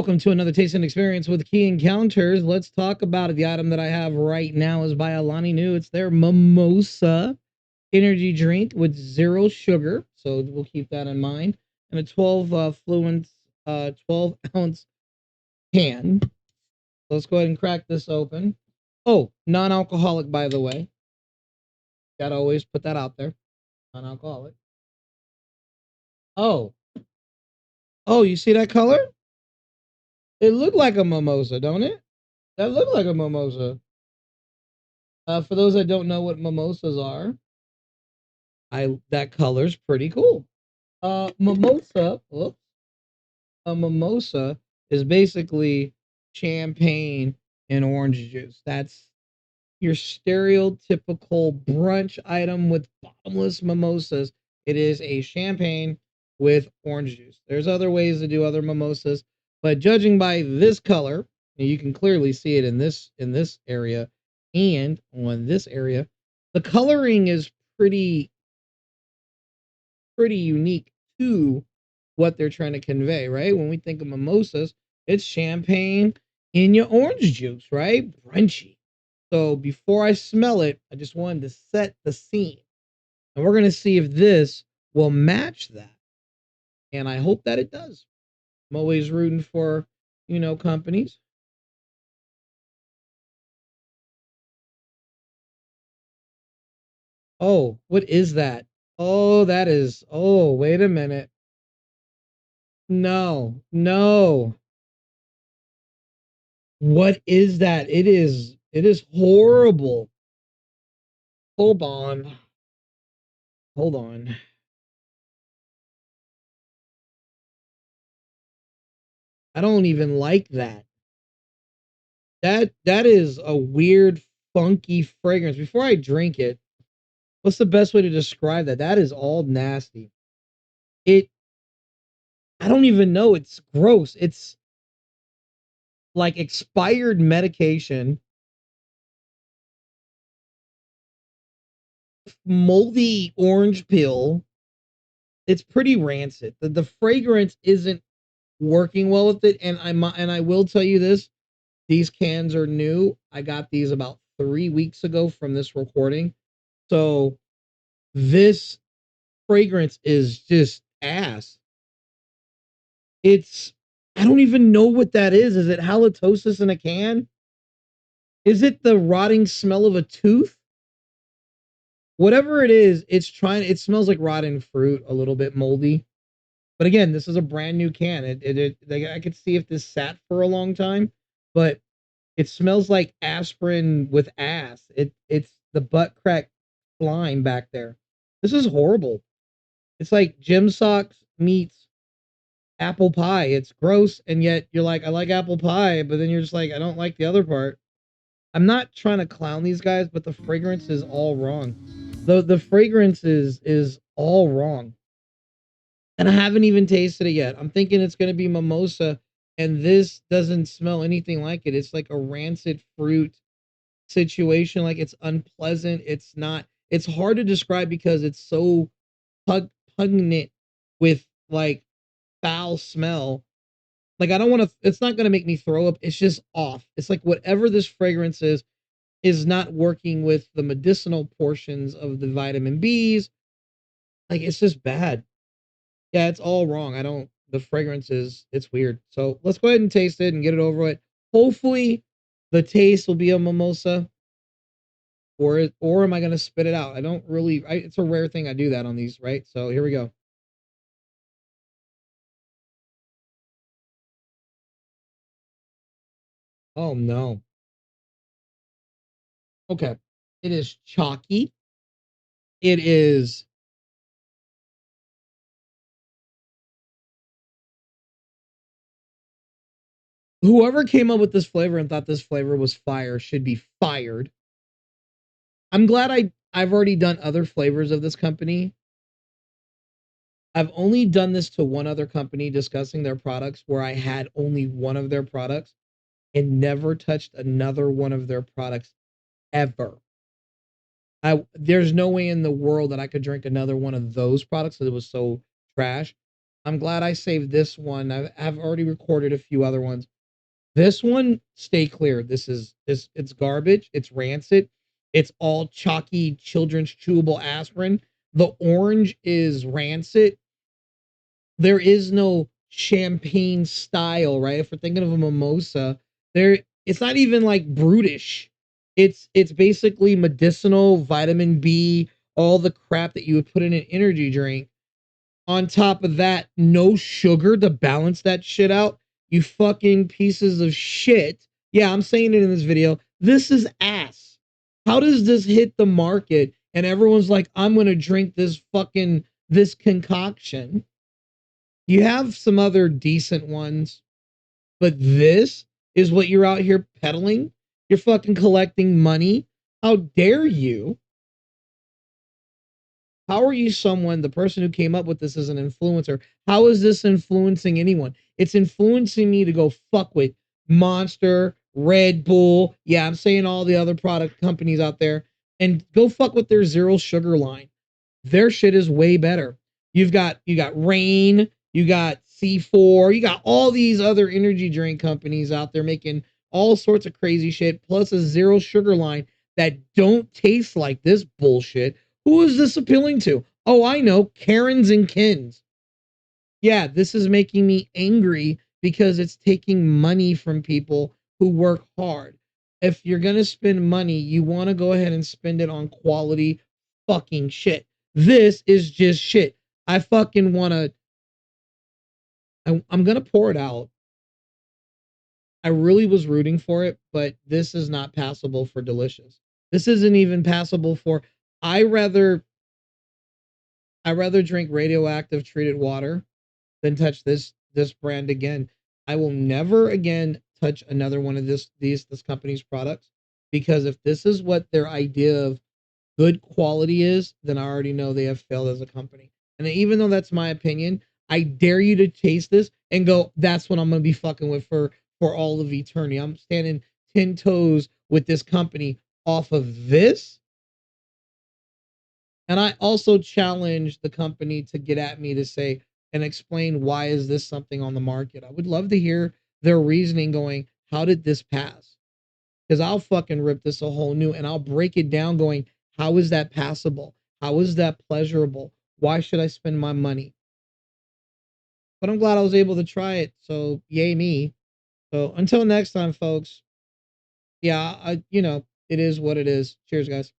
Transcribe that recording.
Welcome to another tasting experience with Key Encounters. Let's talk about it. The item that I have right now is by Alani Nu. It's their Mimosa energy drink with 0 sugar. So we'll keep that in mind. And a 12 ounce can. Let's go ahead and crack this open. Oh, non-alcoholic, by the way. Gotta always put that out there. Non-alcoholic. Oh, you see that color? It looked like a mimosa, don't it? That looked like a mimosa. For those that don't know what mimosas are, that color's pretty cool. Mimosa, whoops, a mimosa is basically champagne and orange juice. That's your stereotypical brunch item with bottomless mimosas. It is a champagne with orange juice. There's other ways to do other mimosas, but judging by this color, you can clearly see it in this area and on this area. The coloring is pretty unique to what they're trying to convey, right? When we think of mimosas, it's champagne in your orange juice, right? Brunchy. So before I smell it, I just wanted to set the scene. And we're going to see if this will match that. And I hope that it does. I'm always rooting for, companies. Oh, what is that? Oh, wait a minute. No, no. What is that? It is horrible. Hold on. Hold on. I don't even like that. That is a weird, funky fragrance. Before I drink it, what's the best way to describe that? That is all nasty. I don't even know. It's gross. It's like expired medication, moldy orange peel. It's pretty rancid. The fragrance isn't working well with it. And I will tell you this: these cans are new. I got these about 3 weeks ago from this recording. So this fragrance is just ass. It's I don't even know what that is. Is it halitosis in a can? Is it the rotting smell of a tooth? Whatever it is, it smells like rotten fruit, a little bit moldy. But again, this is a brand new can. Like, I could see if this sat for a long time, but it smells like aspirin with ass. It's the butt crack slime back there. This is horrible. It's like gym socks meets apple pie. It's gross, and yet you're like, I like apple pie, but then you're just like, I don't like the other part. I'm not trying to clown these guys, but the fragrance is all wrong. The fragrance is all wrong. And I haven't even tasted it yet. I'm thinking it's gonna be mimosa, and this doesn't smell anything like it. It's like a rancid fruit situation. Like, it's unpleasant. It's hard to describe because it's so pungent with like foul smell. Like, I don't want to, it's not going to make me throw up. It's just off. It's like whatever this fragrance is not working with the medicinal portions of the vitamin B's. Like, it's just bad. Yeah, it's all wrong. The fragrance it's weird. So let's go ahead and taste it and get it over with. Hopefully the taste will be a mimosa, or am I going to spit it out? I don't really, it's a rare thing I do that on these, right? So here we go. Oh no. Okay. It is chalky. It is whoever came up with this flavor and thought this flavor was fire should be fired. I'm glad I've already done other flavors of this company. I've only done this to one other company discussing their products where I had only one of their products and never touched another one of their products ever. There's no way in the world that I could drink another one of those products because it was so trash. I'm glad I saved this one. I've already recorded a few other ones. This one, stay clear. It's garbage. It's rancid. It's all chalky children's chewable aspirin. The orange is rancid. There is no champagne style, right? If we're thinking of a mimosa, there it's not even like brutish. It's basically medicinal, vitamin B, all the crap that you would put in an energy drink. On top of that, no sugar to balance that shit out. You fucking pieces of shit. Yeah, I'm saying it in this video. This is ass. How does this hit the market and everyone's like, I'm gonna drink this concoction? You have some other decent ones, but this is what you're out here peddling? You're fucking collecting money? How dare you? How are you someone, the person who came up with this as an influencer? How is this influencing anyone? It's influencing me to go fuck with Monster, Red Bull. Yeah, I'm saying all the other product companies out there and go fuck with their zero sugar line. Their shit is way better. You got Rain, you got C4, you got all these other energy drink companies out there making all sorts of crazy shit, plus a zero sugar line that don't taste like this bullshit. Who is this appealing to? Oh, I know, Karens and Kins. Yeah, this is making me angry because it's taking money from people who work hard. If you're going to spend money, you want to go ahead and spend it on quality fucking shit. This is just shit. I fucking want to. I'm going to pour it out. I really was rooting for it, but this is not passable for delicious. This isn't even passable for. I rather I rather drink radioactive treated water than touch this brand again. I will never again touch another one of this company's products because if this is what their idea of good quality is, then I already know they have failed as a company. And even though that's my opinion, I dare you to taste this and go, that's what I'm gonna be fucking with for all of eternity. I'm standing 10 toes with this company off of this. And I also challenge the company to get at me to say and explain why is this something on the market. I would love to hear their reasoning going, how did this pass? Because I'll fucking rip this a whole new and I'll break it down going, how is that passable? How is that pleasurable? Why should I spend my money? But I'm glad I was able to try it. So yay me. So until next time, folks. Yeah, it is what it is. Cheers, guys.